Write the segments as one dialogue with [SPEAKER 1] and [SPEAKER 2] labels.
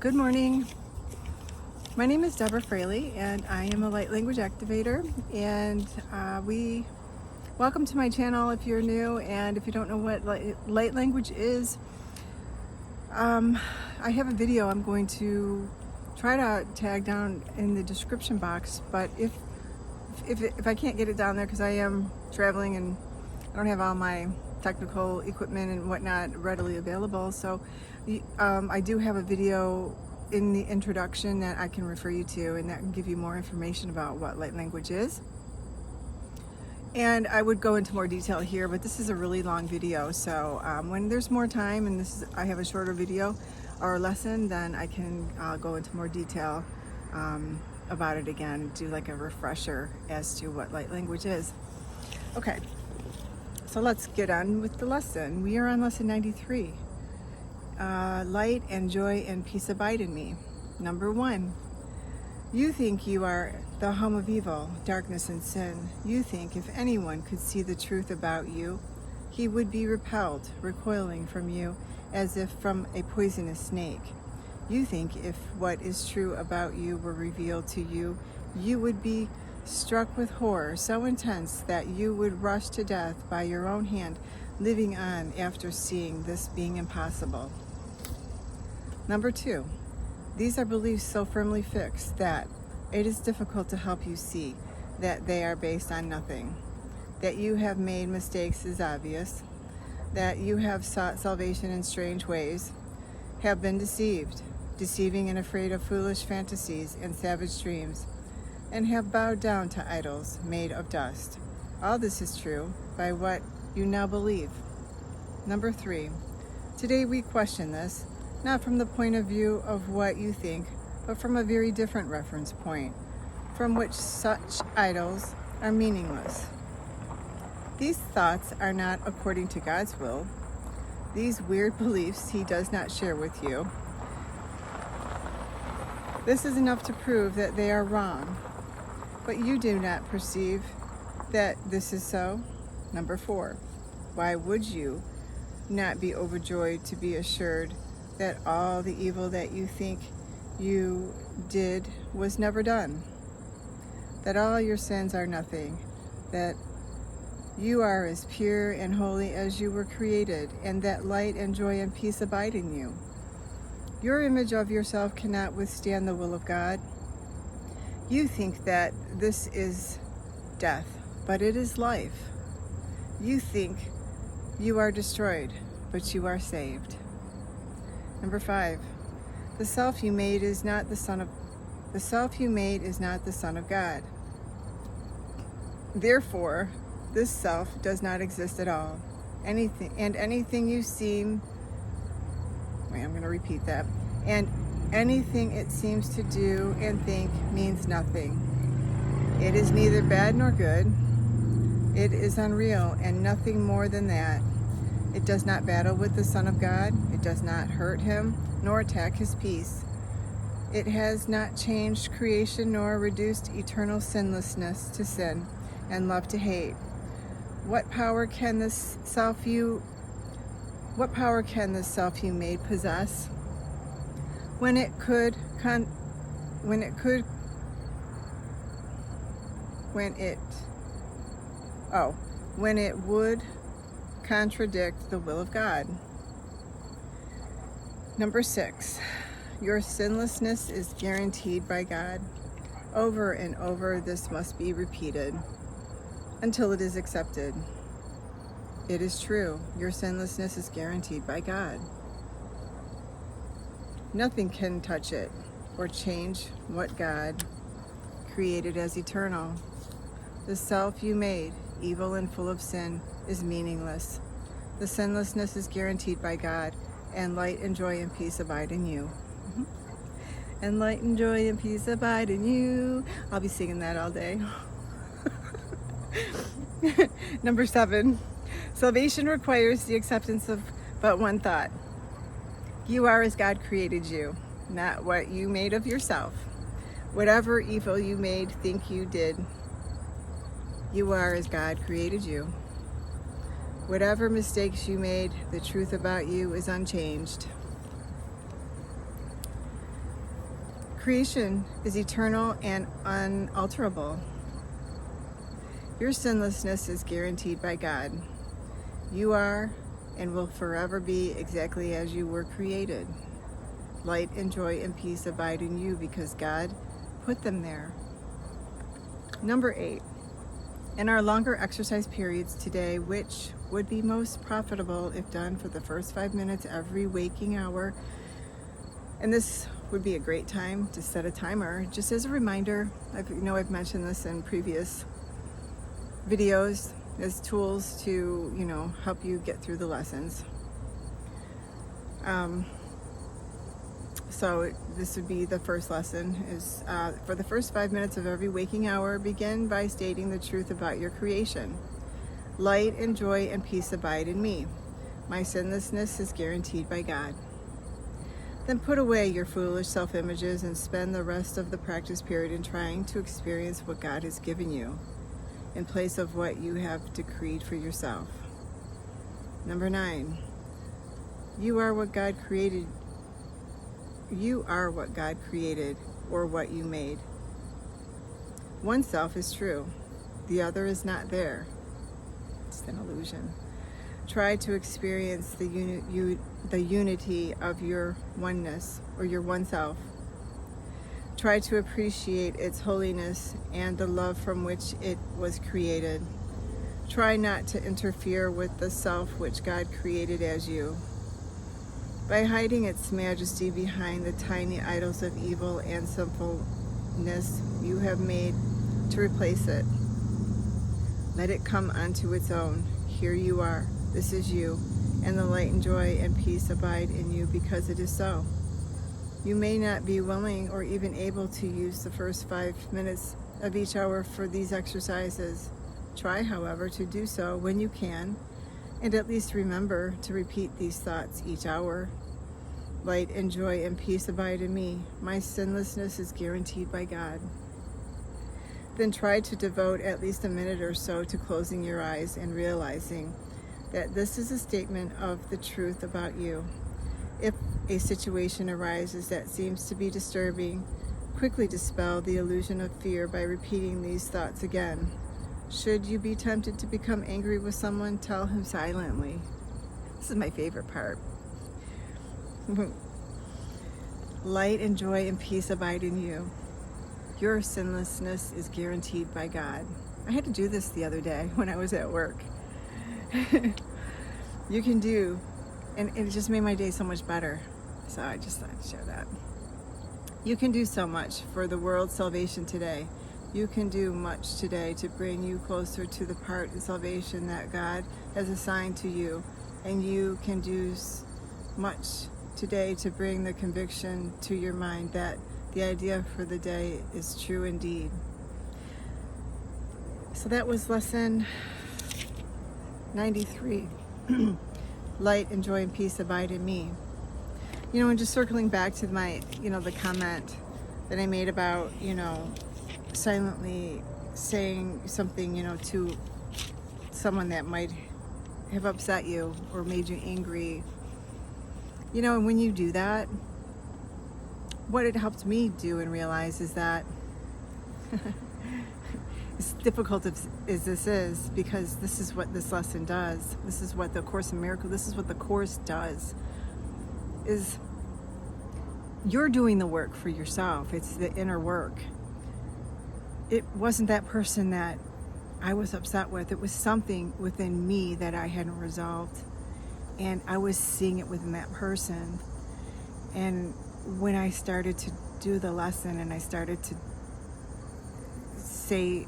[SPEAKER 1] Good morning. My name is Deborah Fraley and I am a light language activator, and welcome to my channel if you're new, and if you don't know what light language is, I have a video I'm going to try to tag down in the description box, but if I can't get it down there because I am traveling and I don't have all my technical equipment and whatnot readily available, so I do have a video in the introduction that I can refer you to, and that can give you more information about what light language is. And I would go into more detail here, but this is a really long video, so when there's more time and I have a shorter video or lesson, then I can go into more detail about it again, do like a refresher as to what light language is. Okay, so let's get on with the lesson. We are on lesson 93. Light and joy and peace abide in me. Number 1. You think you are the home of evil, darkness, and sin. You think if anyone could see the truth about you, he would be repelled, recoiling from you as if from a poisonous snake. You think if what is true about you were revealed to you, you would be struck with horror so intense that you would rush to death by your own hand, living on after seeing this being impossible. Number 2, these are beliefs so firmly fixed that it is difficult to help you see that they are based on nothing. That you have made mistakes is obvious. That you have sought salvation in strange ways, have been deceived, deceiving and afraid of foolish fantasies and savage dreams, and have bowed down to idols made of dust. All this is true by what you now believe. Number 3, today we question this, not from the point of view of what you think, but from a very different reference point, from which such idols are meaningless. These thoughts are not according to God's will. These weird beliefs He does not share with you. This is enough to prove that they are wrong, but you do not perceive that this is so. Number 4, why would you not be overjoyed to be assured that all the evil that you think you did was never done? That all your sins are nothing, that you are as pure and holy as you were created, and that light and joy and peace abide in you. Your image of yourself cannot withstand the will of God. You think that this is death, but it is life. You think you are destroyed, but you are saved. Number 5, the self you made is not the son of God. Therefore, this self does not exist at all. Anything you seem, wait, I'm going to repeat that. And anything it seems to do and think means nothing. It is neither bad nor good. It is unreal and nothing more than that. It does not battle with the Son of God. It does not hurt Him, nor attack His peace. It has not changed creation nor reduced eternal sinlessness to sin and love to hate. What power can this self you made possess? When it would contradict the will of God. Number 6, your sinlessness is guaranteed by God. Over and over this must be repeated until it is accepted. It is true, your sinlessness is guaranteed by God. Nothing can touch it or change what God created as eternal. The self you made, evil and full of sin, is meaningless. The sinlessness is guaranteed by God, and light and joy and peace abide in you. And light and joy and peace abide in you. I'll be singing that all day. Number 7, salvation requires the acceptance of but one thought. You are as God created you, not what you made of yourself. Whatever evil you made think you did, you are as God created you. Whatever mistakes you made, the truth about you is unchanged. Creation is eternal and unalterable. Your sinlessness is guaranteed by God. You are and will forever be exactly as you were created. Light and joy and peace abide in you because God put them there. Number 8. In our longer exercise periods today, which would be most profitable if done for the first 5 minutes every waking hour, and this would be a great time to set a timer, just as a reminder. I've mentioned this in previous videos as tools to, help you get through the lessons. So this would be the first lesson is for the first 5 minutes of every waking hour, begin by stating the truth about your creation. Light and joy and peace abide in me. My sinlessness is guaranteed by God. Then put away your foolish self-images and spend the rest of the practice period in trying to experience what God has given you in place of what you have decreed for yourself. Number 9. You are what God created. You are what God created or what you made. One self is true. The other is not there. It's an illusion. Try to experience the unity of your oneness or your one self. Try to appreciate its holiness and the love from which it was created. Try not to interfere with the self which God created as you. By hiding its majesty behind the tiny idols of evil and sinfulness you have made to replace it, let it come unto its own. Here you are. This is you, and the light and joy and peace abide in you because it is so. You may not be willing or even able to use the first 5 minutes of each hour for these exercises. Try, however, to do so when you can, and at least remember to repeat these thoughts each hour. Light and joy and peace abide in me. My sinlessness is guaranteed by God. Then try to devote at least a minute or so to closing your eyes and realizing that this is a statement of the truth about you. If a situation arises that seems to be disturbing, quickly dispel the illusion of fear by repeating these thoughts again. Should you be tempted to become angry with someone, tell him silently. This is my favorite part. Light and joy and peace abide in you. Your sinlessness is guaranteed by God. I had to do this the other day when I was at work. You can do, and it just made my day so much better. So I just thought I'd share that. You can do so much for the world's salvation today. You can do much today to bring you closer to the part in salvation that God has assigned to you. And you can do much today to bring the conviction to your mind that the idea for the day is true indeed. So that was lesson 93. Light and joy and peace abide in me. And just circling back to my, the comment that I made about, silently saying something, to someone that might have upset you or made you angry. And when you do that, what it helped me do and realize is that as difficult as this is, because this is what this lesson does. This is what the Course in Miracles, this is what the Course does, is you're doing the work for yourself. It's the inner work. It wasn't that person that I was upset with. It was something within me that I hadn't resolved. And I was seeing it within that person. And when I started to do the lesson and I started to say,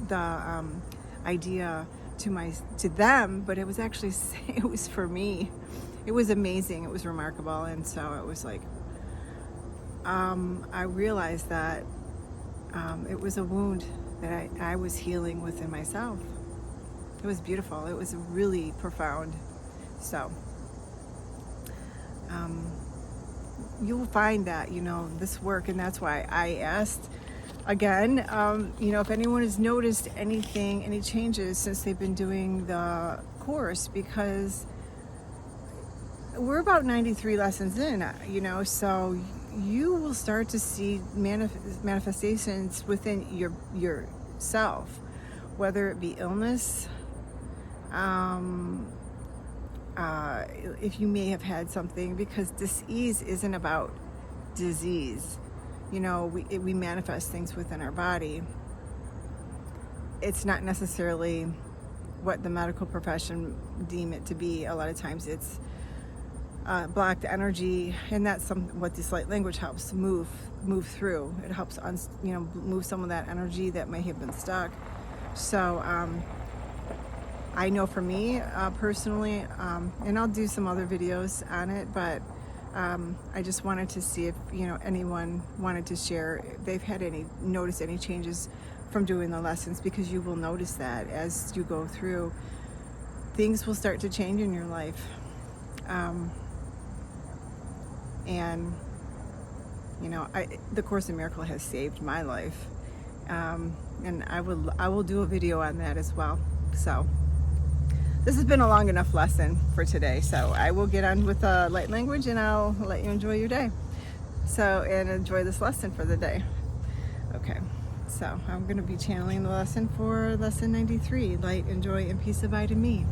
[SPEAKER 1] the idea to them, but it was actually, it was for me. It was amazing. It was remarkable. And so it was like, I realized that it was a wound that I was healing within myself. It was beautiful. It was really profound. So you will find that, this work, and that's why I asked again, if anyone has noticed any changes since they've been doing the course, because we're about 93 lessons in, so you will start to see manifestations within yourself, whether it be illness, if you may have had something, because disease isn't about disease. You know, we manifest things within our body. It's not necessarily what the medical profession deem it to be. A lot of times it's blocked energy, and that's what this light language helps move through. It helps move some of that energy that may have been stuck. So I know for me personally, and I'll do some other videos on it, but I just wanted to see if anyone wanted to share if they've noticed any changes from doing the lessons, because you will notice that as you go through, things will start to change in your life. And the Course in Miracles has saved my life, and I will do a video on that as well. So this has been a long enough lesson for today, so I will get on with light language, and I'll let you enjoy your day. And enjoy this lesson for the day. Okay, so I'm going to be channeling the lesson for lesson 93, Light and Joy and Peace Abide in Me.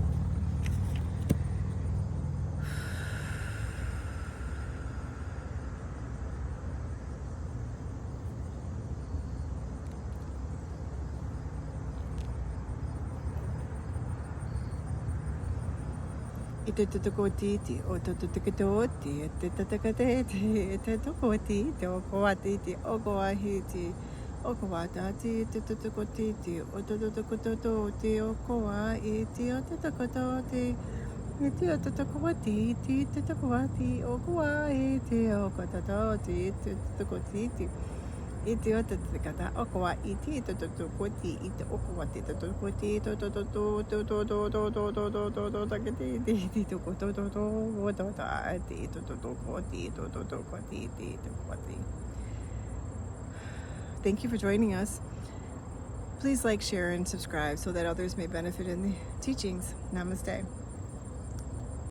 [SPEAKER 1] Itatakotiti, ototakototi, itatakateti, itatakotiti, okoatiti, okoahiti, okowatati, itatakotiti, ototakototi, okoaiti, ototakototi, iti ototakotiti, itatakoti, okoaiti, okotatoti, itatakotiti. Iti otatakata okoa iti tototakoti iti okowati totakoti Thank you for joining us. Please like, share, and subscribe so that others may benefit in the teachings. Namaste.